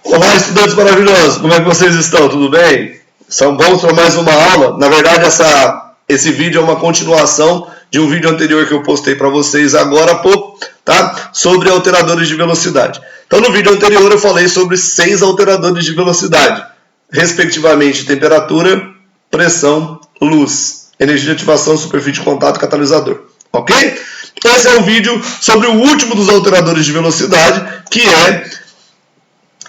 Olá, estudantes maravilhosos, como é que vocês estão? Tudo bem? São bons para mais uma aula? Na verdade, esse vídeo é uma continuação de um vídeo anterior que eu postei para vocês agora há pouco, tá? Sobre alteradores de velocidade. Então, no vídeo anterior eu falei sobre 6 alteradores de velocidade, respectivamente temperatura, pressão, luz, energia de ativação, superfície de contato, catalisador. Ok? Esse é um vídeo sobre o último dos alteradores de velocidade, que é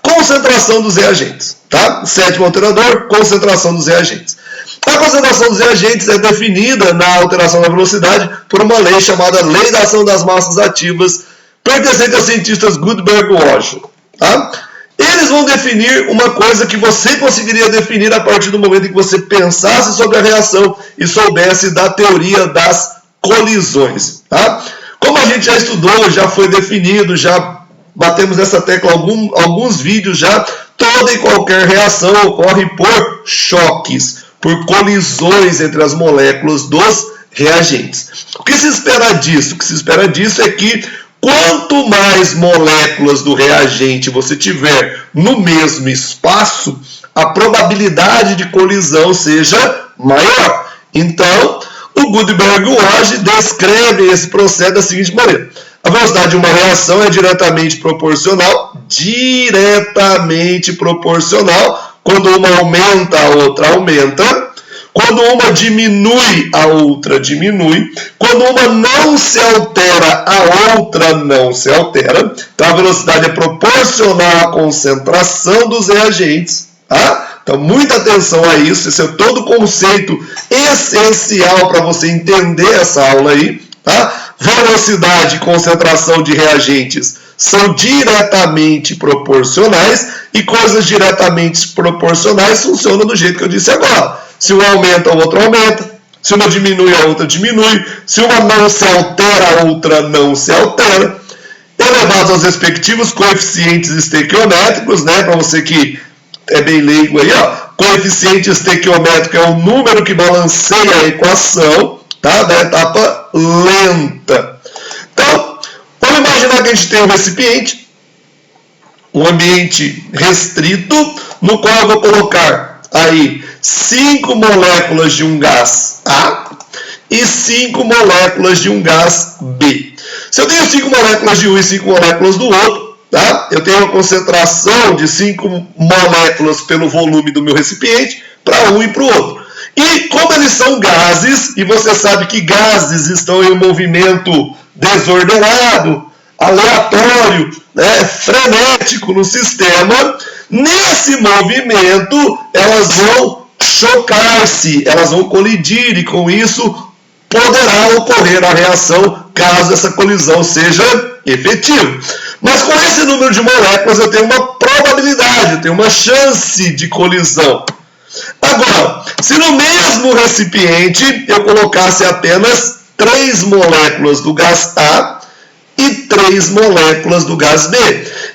concentração dos reagentes, tá? O sétimo alterador, concentração dos reagentes. A concentração dos reagentes é definida na alteração da velocidade por uma lei chamada Lei da Ação das Massas Ativas, pertencente aos cientistas Gutenberg e Walsh, tá? Eles vão definir uma coisa que você conseguiria definir a partir do momento em que você pensasse sobre a reação e soubesse da teoria das colisões, tá? Como a gente já estudou, já foi definido, já batemos nessa tecla alguns vídeos já, toda e qualquer reação ocorre por choques, por colisões entre as moléculas dos reagentes. O que se espera disso? O que se espera disso é que quanto mais moléculas do reagente você tiver no mesmo espaço, a probabilidade de colisão seja maior. Então, o Gutenberg e Walsh descrevem esse processo da seguinte maneira. A velocidade de uma reação é diretamente proporcional. Quando uma aumenta, a outra aumenta. Quando uma diminui, a outra diminui. Quando uma não se altera, a outra não se altera. Então, a velocidade é proporcional à concentração dos reagentes. Tá? Então, muita atenção a isso. Esse é todo o conceito essencial para você entender essa aula aí. Tá? Velocidade e concentração de reagentes são diretamente proporcionais e coisas diretamente proporcionais funcionam do jeito que eu disse agora. Se uma aumenta, o outro aumenta. Se uma diminui, a outra diminui. Se uma não se altera, a outra não se altera. Elevados aos respectivos coeficientes estequiométricos, né? Para você que é bem leigo aí, ó. Coeficiente estequiométrico é o número que balanceia a equação, tá? Da etapa lenta. Então, vamos imaginar que a gente tem um recipiente, um ambiente restrito, no qual eu vou colocar aí 5 moléculas de um gás A e 5 moléculas de um gás B. Se eu tenho 5 moléculas de um e 5 moléculas do outro, tá? Eu tenho uma concentração de 5 moléculas pelo volume do meu recipiente para um e para o outro. E como eles são gases, e você sabe que gases estão em um movimento desordenado, aleatório, né, frenético no sistema, nesse movimento elas vão chocar-se, elas vão colidir, e com isso poderá ocorrer a reação caso essa colisão seja efetiva. Mas com esse número de moléculas eu tenho uma probabilidade, eu tenho uma chance de colisão. Agora, se no mesmo recipiente eu colocasse apenas 3 moléculas do gás A e 3 moléculas do gás B.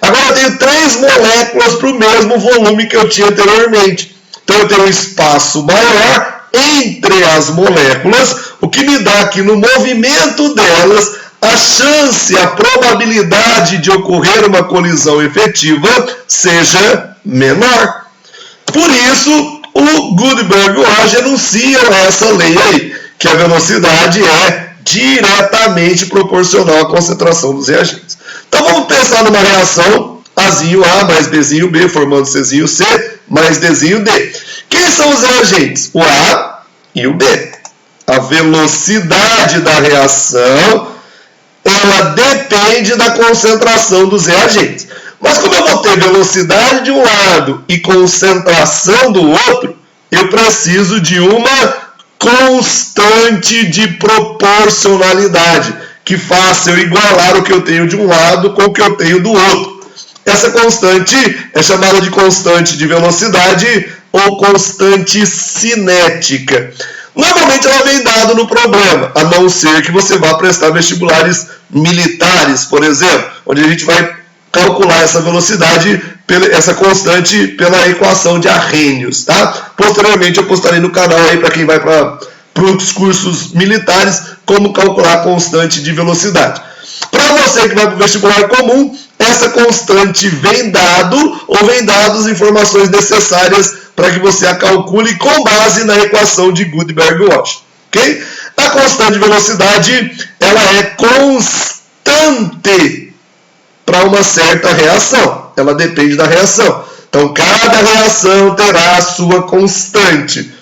Agora eu tenho 3 moléculas para o mesmo volume que eu tinha anteriormente. Então eu tenho um espaço maior entre as moléculas, o que me dá que no movimento delas a chance, a probabilidade de ocorrer uma colisão efetiva seja menor. Por isso, o Gutenberg e Walsh enunciam essa lei aí, que a velocidade é diretamente proporcional à concentração dos reagentes. Então vamos pensar numa reação Azinho A mais Bzinho B, formando Czinho C mais Dzinho D. Quem são os reagentes? O A e o B. A velocidade da reação, ela depende da concentração dos reagentes. Mas como eu vou ter velocidade de um lado e concentração do outro, eu preciso de uma constante de proporcionalidade, que faça eu igualar o que eu tenho de um lado com o que eu tenho do outro. Essa constante é chamada de constante de velocidade ou constante cinética. Normalmente ela vem dada no problema, a não ser que você vá prestar vestibulares militares, por exemplo, onde a gente vai calcular essa velocidade, essa constante pela equação de Arrhenius, tá? Posteriormente eu postarei no canal aí para quem vai para os cursos militares como calcular a constante de velocidade. Para você que vai para o vestibular comum, essa constante vem dado ou vem dadas informações necessárias para que você a calcule com base na equação de Gutenberg-Washington. Okay? A constante de velocidade ela é constante para uma certa reação. Ela depende da reação. Então, cada reação terá a sua constante.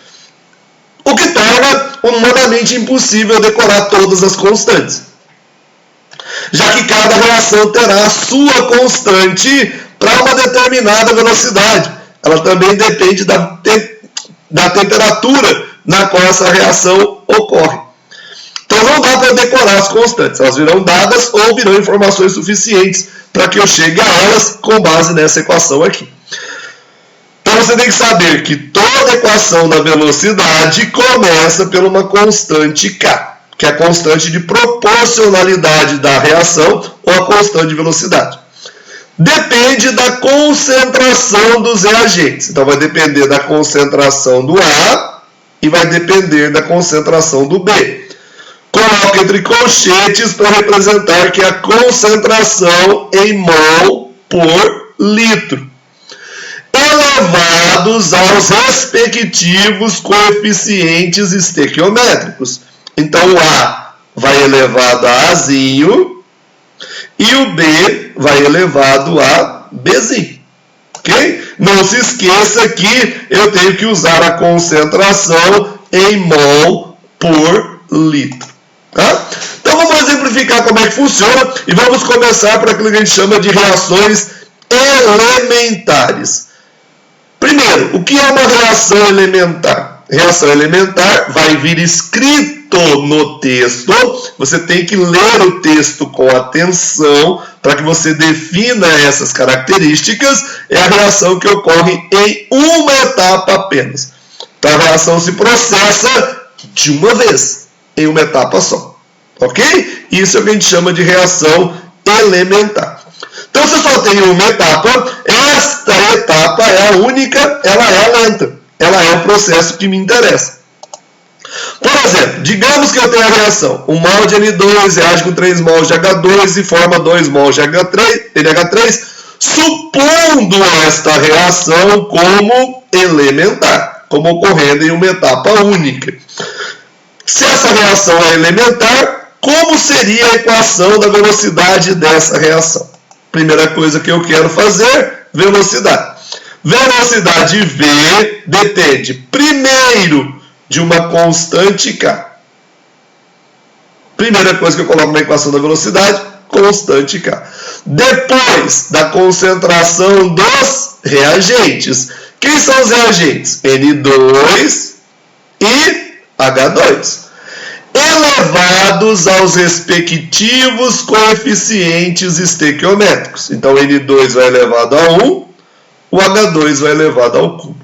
O que torna humanamente impossível decorar todas as constantes. Já que cada reação terá a sua constante para uma determinada velocidade. Ela também depende da temperatura na qual essa reação ocorre. Então não dá para decorar as constantes. Elas virão dadas ou virão informações suficientes para que eu chegue a elas com base nessa equação aqui. Então você tem que saber que toda equação da velocidade começa por uma constante K, que é a constante de proporcionalidade da reação ou a constante de velocidade. Depende da concentração dos reagentes. Então vai depender da concentração do A e vai depender da concentração do B. Coloque entre colchetes para representar que é a concentração em mol por litro, elevados aos respectivos coeficientes estequiométricos. Então o A vai elevado a Azinho e o B vai elevado a Bzinho. Ok? Não se esqueça que eu tenho que usar a concentração em mol por litro. Tá? Então vamos exemplificar como é que funciona e vamos começar por aquilo que a gente chama de reações elementares. Primeiro, o que é uma reação elementar? Reação elementar vai vir escrito no texto. Você tem que ler o texto com atenção para que você defina essas características. É a reação que ocorre em uma etapa apenas. Então a reação se processa de uma vez, em uma etapa só. Ok? Isso é o que a gente chama de reação elementar. Então, se eu só tenho uma etapa, esta etapa é a única, ela é lenta. Ela é o processo que me interessa. Por exemplo, digamos que eu tenho a reação. 1 mol de N2 reage com 3 mols de H2 e forma 2 mols de NH3, supondo esta reação como elementar, como ocorrendo em uma etapa única. Se essa reação é elementar, como seria a equação da velocidade dessa reação? Primeira coisa que eu quero fazer, velocidade. Velocidade V depende, primeiro, de uma constante K. Primeira coisa que eu coloco na equação da velocidade, constante K. Depois da concentração dos reagentes. Quem são os reagentes? N2 e H2. Elevados aos respectivos coeficientes estequiométricos. Então, N2 vai elevado a 1, o H2 vai elevado ao cubo.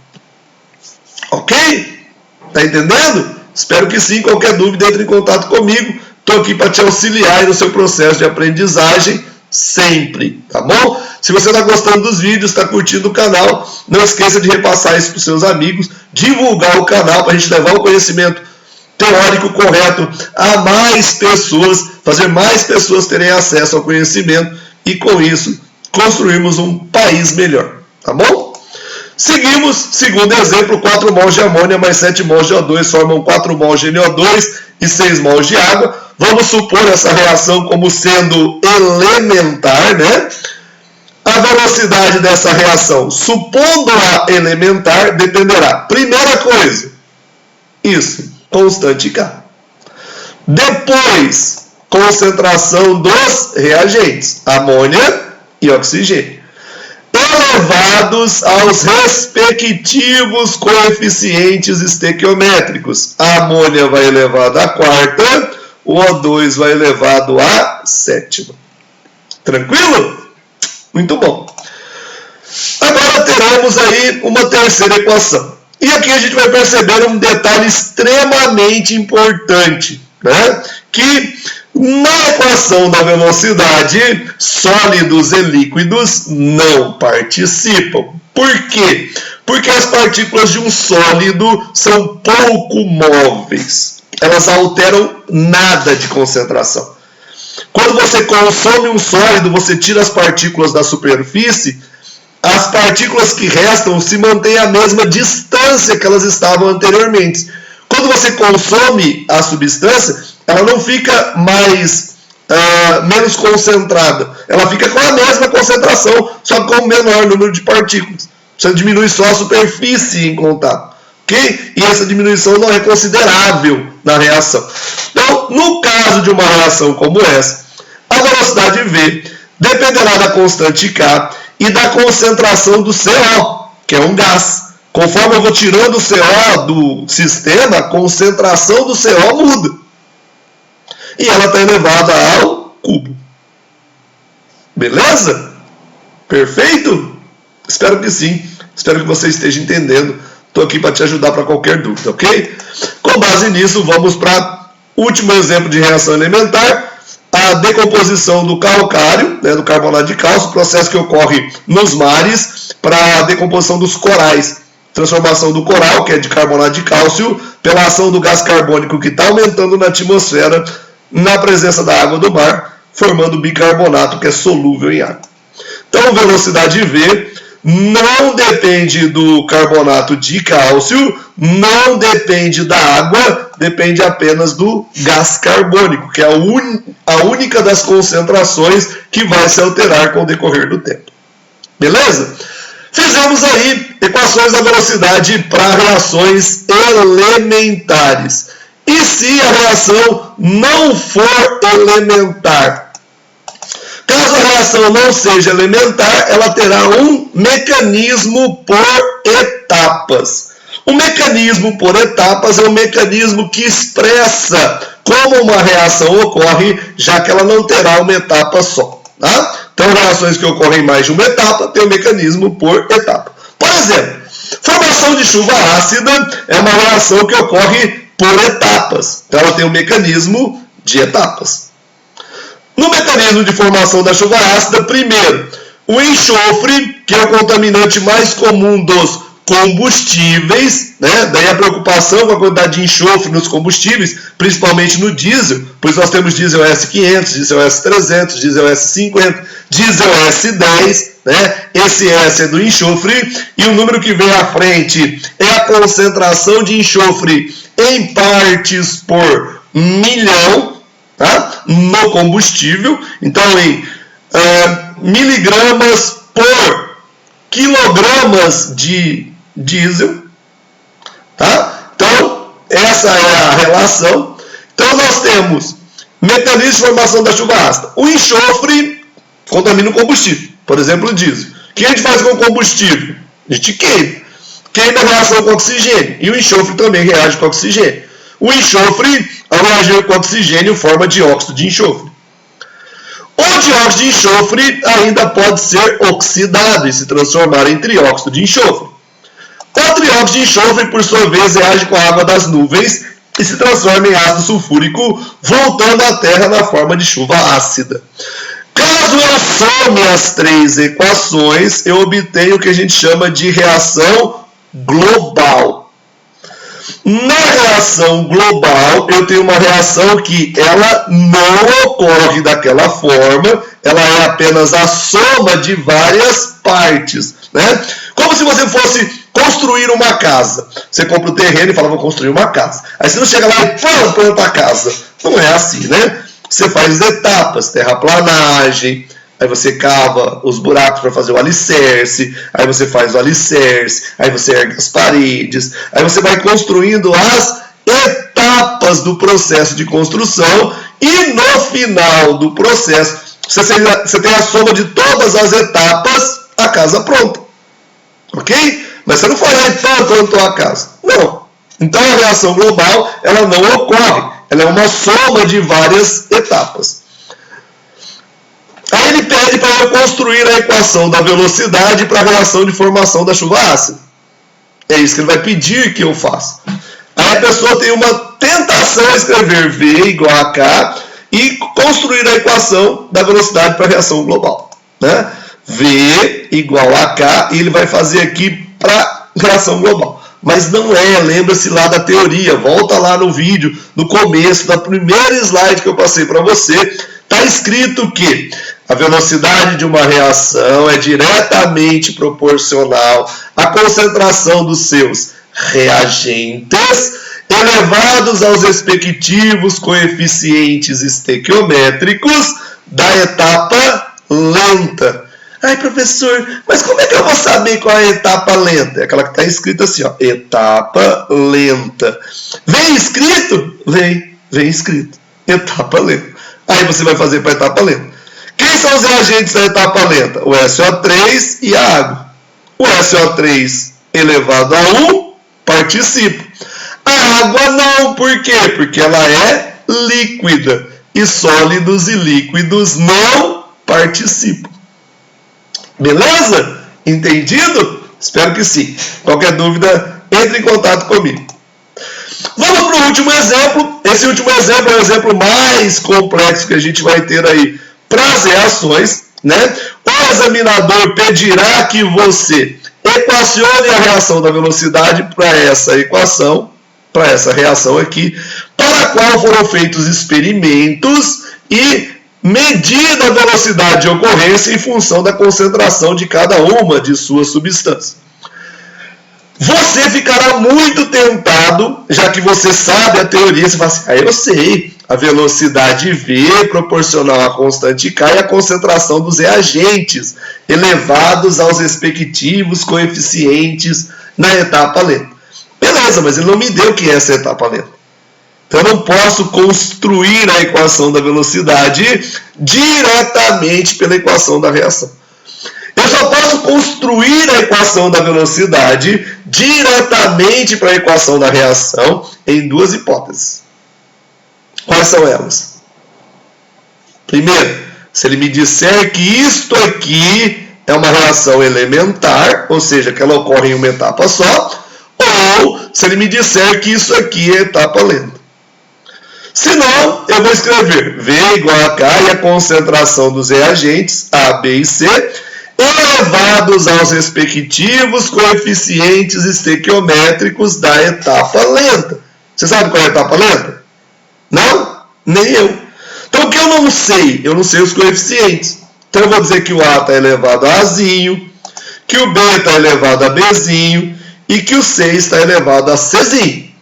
Ok? Tá entendendo? Espero que sim. Qualquer dúvida, entre em contato comigo. Estou aqui para te auxiliar no seu processo de aprendizagem sempre, tá bom? Se você está gostando dos vídeos, está curtindo o canal, não esqueça de repassar isso para os seus amigos, divulgar o canal para a gente levar o conhecimento teórico correto a mais pessoas, fazer mais pessoas terem acesso ao conhecimento e, com isso, construirmos um país melhor, tá bom? Seguimos, segundo exemplo, 4 mols de amônia mais 7 mols de O2 formam 4 mols de NO2 e 6 mols de água. Vamos supor essa reação como sendo elementar, né? A velocidade dessa reação, supondo-a elementar, dependerá. Primeira coisa, isso, constante K. Depois, concentração dos reagentes, amônia e oxigênio, elevados aos respectivos coeficientes estequiométricos. A amônia vai elevado à quarta, o O2 vai elevado à sétima. Tranquilo? Muito bom. Agora teremos aí uma terceira equação. E aqui a gente vai perceber um detalhe extremamente importante, né? Que na equação da velocidade, sólidos e líquidos não participam. Por quê? Porque as partículas de um sólido são pouco móveis. Elas alteram nada de concentração. Quando você consome um sólido, você tira as partículas da superfície, as partículas que restam se mantêm a mesma distância que elas estavam anteriormente. Quando você consome a substância, ela não fica menos concentrada. Ela fica com a mesma concentração, só com o menor número de partículas. Você diminui só a superfície em contato. Okay? E essa diminuição não é considerável na reação. Então, no caso de uma reação como essa, a velocidade V dependerá da constante K e da concentração do CO, que é um gás. Conforme eu vou tirando o CO do sistema, a concentração do CO muda. E ela está elevada ao cubo. Beleza? Perfeito? Espero que sim. Espero que você esteja entendendo. Estou aqui para te ajudar para qualquer dúvida, ok? Com base nisso, vamos para o último exemplo de reação elementar. A decomposição do calcário, né, do carbonato de cálcio, processo que ocorre nos mares para a decomposição dos corais. Transformação do coral, que é de carbonato de cálcio, pela ação do gás carbônico que está aumentando na atmosfera, na presença da água do mar, formando bicarbonato que é solúvel em água. Então, velocidade V não depende do carbonato de cálcio, não depende da água, depende apenas do gás carbônico, que é a única das concentrações que vai se alterar com o decorrer do tempo. Beleza? Fizemos aí equações da velocidade para reações elementares. E se a reação não for elementar? Caso a reação não seja elementar, ela terá um mecanismo por etapas. O mecanismo por etapas é um mecanismo que expressa como uma reação ocorre, já que ela não terá uma etapa só. Tá? Então, reações que ocorrem em mais de uma etapa têm um mecanismo por etapa. Por exemplo, formação de chuva ácida é uma reação que ocorre por etapas. Então, ela tem um mecanismo de etapas. No mecanismo de formação da chuva ácida, primeiro, o enxofre, que é o contaminante mais comum dos combustíveis, né? Daí a preocupação com a quantidade de enxofre nos combustíveis, principalmente no diesel, pois nós temos diesel S500, diesel S300, diesel S50, diesel S10, né? Esse S é do enxofre, e o número que vem à frente é a concentração de enxofre em partes por milhão, tá? No combustível. Então, em miligramas por quilogramas de diesel, tá? Então, essa é a relação. Então, nós temos mecanismo de formação da chuva ácida. O enxofre contamina o combustível, por exemplo, o diesel. O que a gente faz com o combustível? A gente queima. Queima a reação com oxigênio. E o enxofre também reage com oxigênio. O enxofre, ao reagir com oxigênio, forma dióxido de enxofre. O dióxido de enxofre ainda pode ser oxidado e se transformar em trióxido de enxofre. O trióxido de enxofre, por sua vez, reage com a água das nuvens e se transforma em ácido sulfúrico, voltando à Terra na forma de chuva ácida. Caso eu some as três equações, eu obtenho o que a gente chama de reação global. Na reação global, eu tenho uma reação que ela não ocorre daquela forma, ela é apenas a soma de várias partes, né? Como se você fosse construir uma casa. Você compra o terreno e fala, vou construir uma casa. Aí você não chega lá e planta a casa. Não é assim, né? Você faz etapas, terraplanagem, aí você cava os buracos para fazer o alicerce, aí você faz o alicerce, aí você ergue as paredes, aí você vai construindo as etapas do processo de construção e no final do processo você tem a soma de todas as etapas, a casa pronta. Ok? Mas você não foi lá e plantou a casa. Não. Então a reação global ela não ocorre, ela é uma soma de várias etapas. Aí ele pede para eu construir a equação da velocidade para a reação de formação da chuva ácida. É isso que ele vai pedir que eu faça. Aí a pessoa tem uma tentação a escrever V igual a K e construir a equação da velocidade para a reação global. Né? V igual a K e ele vai fazer aqui para reação global. Mas não é, lembra-se lá da teoria, volta lá no vídeo, no começo, da primeira slide que eu passei para você. está escrito que a velocidade de uma reação é diretamente proporcional à concentração dos seus reagentes elevados aos respectivos coeficientes estequiométricos da etapa lenta. Ai, professor, mas como é que eu vou saber qual é a etapa lenta? É aquela que está escrita assim, ó, etapa lenta. Vem escrito? Vem escrito. Etapa lenta. Aí você vai fazer para a etapa lenta. Quem são os reagentes da etapa lenta? O SO3 e a água. O SO3 elevado a 1 participa. A água não, por quê? Porque ela é líquida. E sólidos e líquidos não participam. Beleza? Entendido? Espero que sim. Qualquer dúvida, entre em contato comigo. Vamos para o último exemplo. Esse último exemplo é o exemplo mais complexo que a gente vai ter aí para as reações, né? O examinador pedirá que você equacione a reação da velocidade para essa equação, para essa reação aqui, para a qual foram feitos experimentos e medida a velocidade de ocorrência em função da concentração de cada uma de suas substâncias. Você ficará muito tentado, já que você sabe a teoria, você fala assim, eu sei, a velocidade V é proporcional à constante K e a concentração dos reagentes elevados aos respectivos coeficientes na etapa lenta. Beleza, mas ele não me deu o que é essa etapa lenta. Então eu não posso construir a equação da velocidade diretamente pela equação da reação. Eu só posso construir a equação da velocidade diretamente para a equação da reação em duas hipóteses. Quais são elas? Primeiro, se ele me disser que isto aqui é uma reação elementar, ou seja, que ela ocorre em uma etapa só, ou se ele me disser que isso aqui é etapa lenta. Se não, eu vou escrever V igual a K e a concentração dos reagentes A, B e C elevados aos respectivos coeficientes estequiométricos da etapa lenta. Você sabe qual é a etapa lenta? Não? Nem eu. Então, o que eu não sei? Eu não sei os coeficientes. Então, eu vou dizer que o A está elevado a Azinho, que o B está elevado a Bzinho e que o C está elevado a Czinho.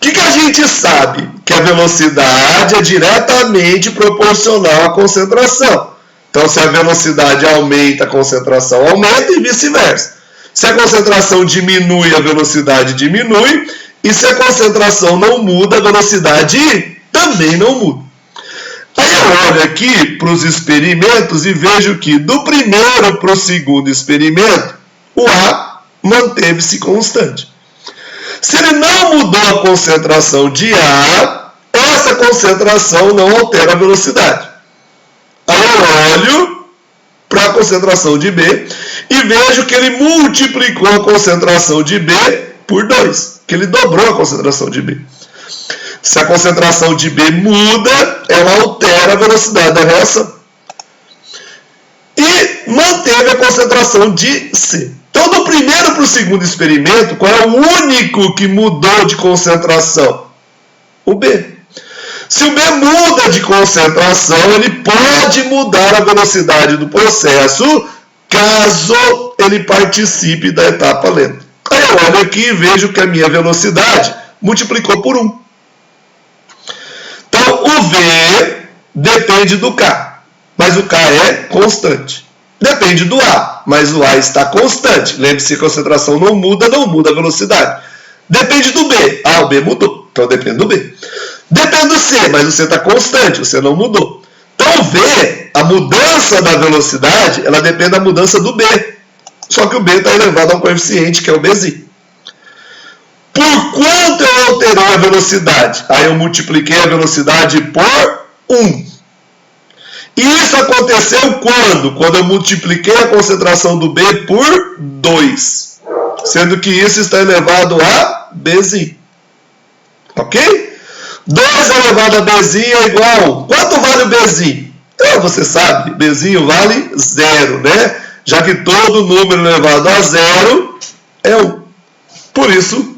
O que a gente sabe? Que a velocidade é diretamente proporcional à concentração. Então, se a velocidade aumenta, a concentração aumenta e vice-versa. Se a concentração diminui, a velocidade diminui. E se a concentração não muda, a velocidade também não muda. Aí eu olho aqui para os experimentos e vejo que do primeiro para o segundo experimento, o A manteve-se constante. Se ele não mudou a concentração de A, essa concentração não altera a velocidade. Aí eu olho para a concentração de B e vejo que ele multiplicou a concentração de B por 2, que ele dobrou a concentração de B. Se a concentração de B muda, ela altera a velocidade da reação. E manteve a concentração de C. Então, do primeiro para o segundo experimento, qual é o único que mudou de concentração? O B. Se o B muda de concentração, ele pode mudar a velocidade do processo, caso ele participe da etapa lenta. Aí eu olho aqui e vejo que a minha velocidade multiplicou por 1. Então, o V depende do K, mas o K é constante. Depende do A, mas o A está constante. Lembre-se que a concentração não muda a velocidade. Depende do B. O B mudou, então depende do B. Depende do C, mas o C está constante, o C não mudou. Então, o V, a mudança da velocidade, ela depende da mudança do B. Só que o B está elevado a um coeficiente, que é o Bzinho. Por quanto eu alterei a velocidade? Aí eu multipliquei a velocidade por 1. E isso aconteceu quando? Quando eu multipliquei a concentração do B por 2. Sendo que isso está elevado a Bzinho. Ok? 2 elevado a Bzinho é igual a 1. Quanto vale o Bzinho? Você sabe, Bzinho vale 0, né? Já que todo número elevado a 0 é 1. Por isso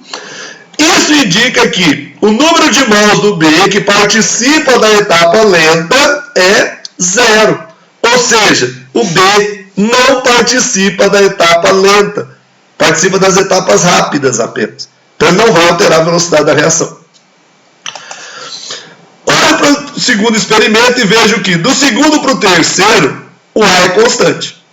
indica que o número de mols do B que participa da etapa lenta é 0. Ou seja, o B não participa da etapa lenta, participa das etapas rápidas apenas. Então ele não vai alterar a velocidade da reação. Olha para o segundo experimento e vejo que do segundo para o terceiro, o A é constante.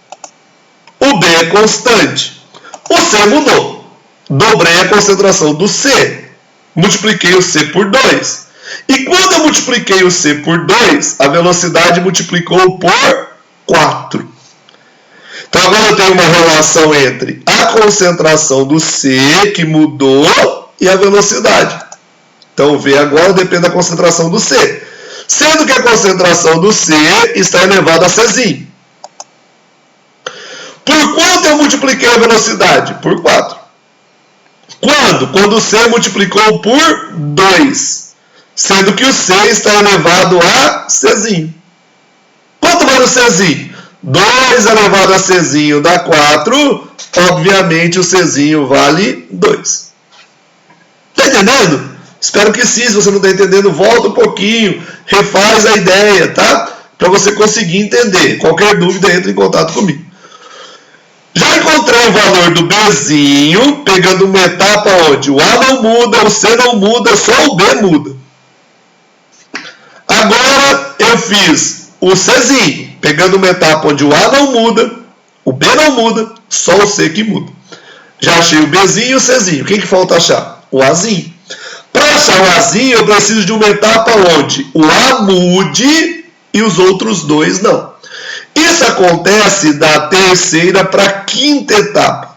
O B é constante. O C mudou. Dobrei a concentração do C. Multipliquei o C por 2. E quando eu multipliquei o C por 2, a velocidade multiplicou por 4. Então agora eu tenho uma relação entre a concentração do C, que mudou, e a velocidade. Então o V agora depende da concentração do C. Sendo que a concentração do C está elevada a Czinho. Por quanto eu multipliquei a velocidade? Por 4. Quando? Quando o C multiplicou por 2. Sendo que o C está elevado a Czinho. Quanto vale o Czinho? 2 elevado a Czinho dá 4. Obviamente o Czinho vale 2. Está entendendo? Espero que sim. Se você não está entendendo, volta um pouquinho. Refaz a ideia, tá? Para você conseguir entender. Qualquer dúvida, entre em contato comigo. Já encontrei o valor do Bzinho, pegando uma etapa onde o A não muda, o C não muda, só o B muda. Agora eu fiz o Czinho, pegando uma etapa onde o A não muda, o B não muda, só o C que muda. Já achei o Bzinho e o Czinho. O que falta achar? O Azinho. Para achar o Azinho, eu preciso de uma etapa onde o A mude e os outros dois não. Isso acontece da terceira para a quinta etapa.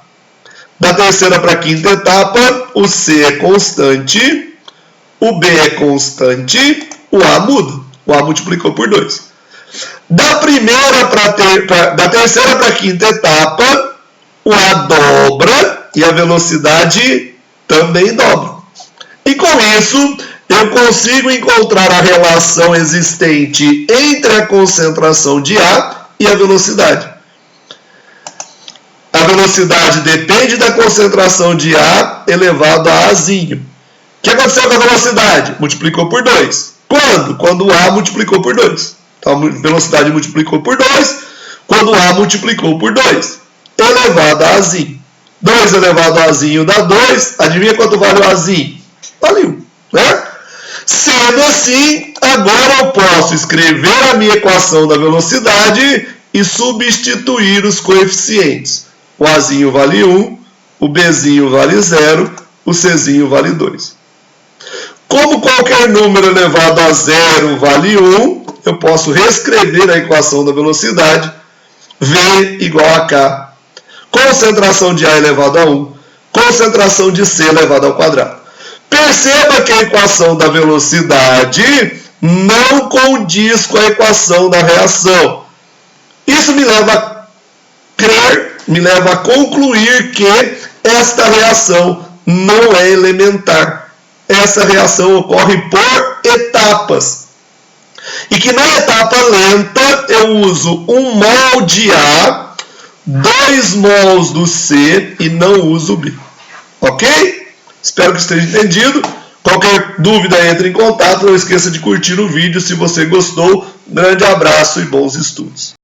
Da terceira para a quinta etapa, o C é constante, o B é constante, o A muda. O A multiplicou por 2. Da terceira para a quinta etapa, o A dobra e a velocidade também dobra. E com isso, eu consigo encontrar a relação existente entre a concentração de A e a velocidade. A velocidade depende da concentração de A elevado a Azinho. O que aconteceu com a velocidade? Multiplicou por 2. Quando? Quando o A multiplicou por 2. Então a velocidade multiplicou por 2, quando o A multiplicou por 2. Elevado a Azinho. 2 elevado a Azinho dá 2. Adivinha quanto vale o Azinho? Vale 1. Né? Sendo assim, agora eu posso escrever a minha equação da velocidade e substituir os coeficientes. O Azinho vale 1, o Bzinho vale 0, o Czinho vale 2. Como qualquer número elevado a 0 vale 1, eu posso reescrever a equação da velocidade. V igual a K. Concentração de A elevado a 1. Concentração de C elevado ao quadrado. Perceba que a equação da velocidade não condiz com a equação da reação. Isso me leva a crer, me leva a concluir que esta reação não é elementar. Essa reação ocorre por etapas. E que na etapa lenta eu uso 1 mol de A, 2 mols do C e não uso o B. Ok? Espero que esteja entendido. Qualquer dúvida, entre em contato. Não esqueça de curtir o vídeo se você gostou. Grande abraço e bons estudos.